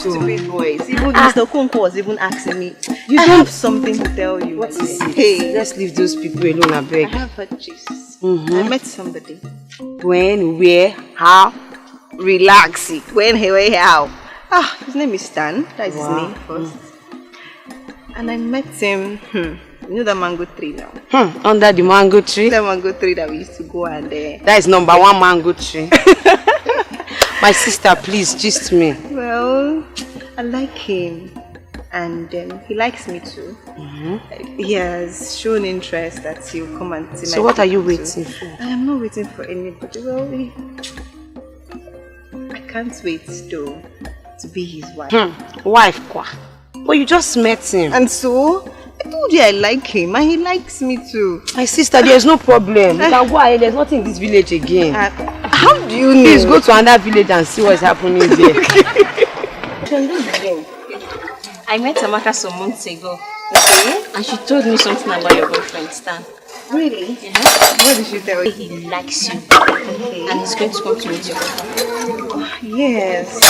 Stupid boys. Even Mr. Kunko was even asking me, I have something to tell you. What is it? Hey, let's leave those people alone, I beg. I have heard Jesus. I met somebody. When, where, how? Relax it. When, where, how? His name is Stan. That is his name first. And I met him, you know the mango tree now? Under the mango tree? The mango tree that we used to go and that is number 1 mango tree. My sister, please, gist me. Well, I like him. And he likes me too. He has shown interest that he'll come and see. So what are you waiting for? I am not waiting for anybody. Well, I can't wait though to be his wife. Wife, kwa. But you just met him. And so, I told you I like him and he likes me too. My sister, there's no problem. You can go ahead, there's nothing in this village again. How do you know? Please go to another village and see what's happening there. I met Amaka some months ago. Okay. And she told me something about your boyfriend, Stan. Really? What did she tell you? He likes you. Okay. And he's going to come to meet you. Yes.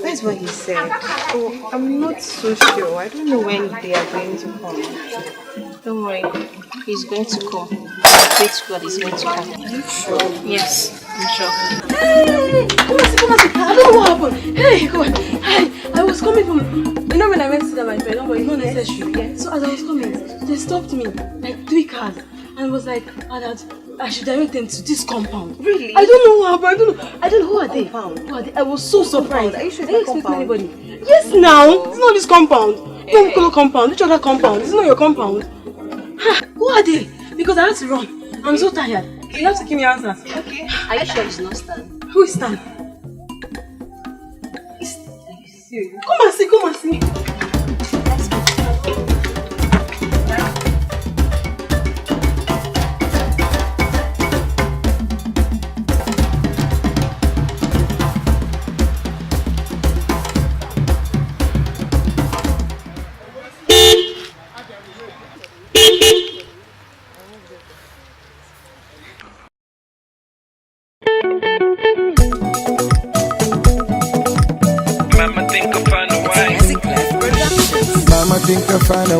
That's what he said. Oh, I'm not so sure. I don't know when they are going to come. Don't worry. He's going to come. I pray to God he's going to come. Are you sure? Yes, I'm sure. Hey, come on, I don't know what happened. Hey, come on. Hey, I was coming from... You know when I went to see my friend, but it's not necessary. Yeah? So as I was coming, they stopped me, like 3 cars. And it was like, I should direct them to this compound. Really? I don't know what happened. I don't know. Who are they? Who are they? I was so surprised. Are you sure I didn't it's expect compound? anybody. Yes, now. It's not this compound. Don't call compound. Which other compound? It's not your compound. Who are they? Because I have to run. I'm so tired. You have to give me answers. Okay. Are you sure it's not Stan? Who is Stan? Come and see, come and see. Think I find a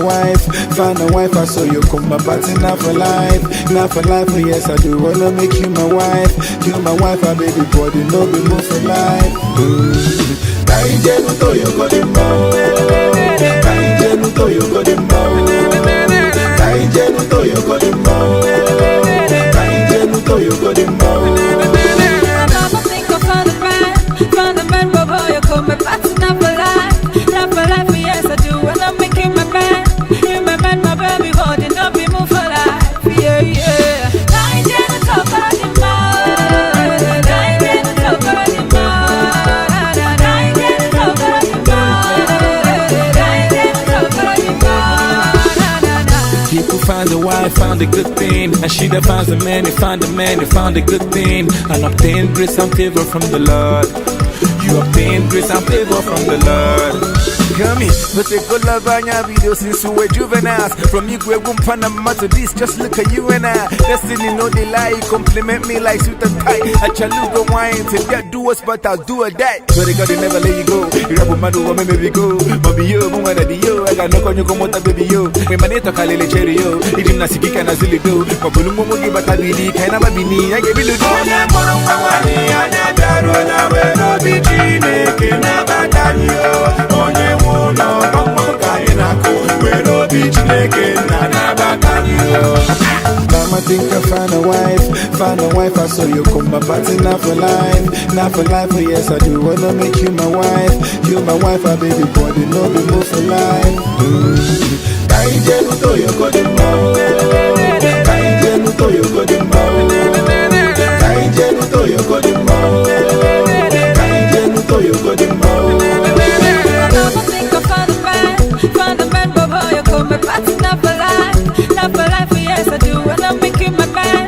wife, I saw you come my party, not for life, oh yes I do wanna make you my wife, I baby body, no be more for life. Kainjenu to you got him bow, Kainjenu to you got him bow, Kainjenu to you got him bow, Kainjenu to you got him bow. Mama think I found a man, boy, you come my party, not for life, oh yes I do wanna make you my man, my baby body, no be more for life, yeah. Kainjenu to got him bow, Kainjenu to got him bow, Kainjenu to got him bow, Kainjenu to got him bow. People find the wife, found a good thing, and she that finds the man, he found the man, he found a good thing, and obtained grace and favor from the Lord. You obtain grace and favor from the Lord. Come here, but take a love on your video since we were juveniles. From you, we won't Panama to this, just look at you and I. Destiny, no they lie, compliment me like suit and tie. I chaluga wine till that do us, but I'll do a that. So they gotta never let you go. You rap with my do, maybe go. Bobby, yo, woman, yo, I got no con you come out, baby, yo. When my neta Kalele cherry, yo, even Nasiki can as you do. But Bulumo give a tabidi, can I be me? I give you the door. Mama think I find a wife, I saw you come my party, not for life, oh yes I do wanna make you my wife, I baby body, no be more for life. Kainjenu to you got him bow, Kainjenu to you got him bow, Kainjenu to you got him bow, Kainjenu to you got him bow. Mama think I found a man, boy, you come my party, not for life, oh yes I do wanna make you my man,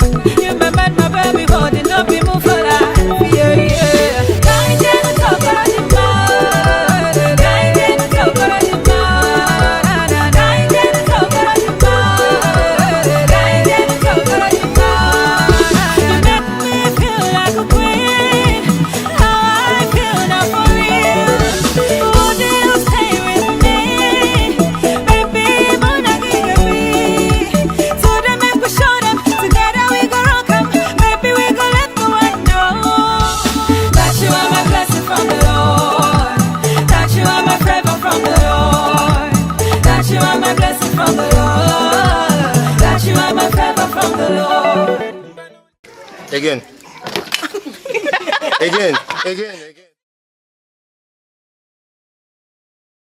my baby body, no be more for life, yeah. Kainjenu to got him bow, Kainjenu to got him bow, Kainjenu to got him bow, Kainjenu to got him bow. You make me feel like a queen, how I feel now for real. Again. Again.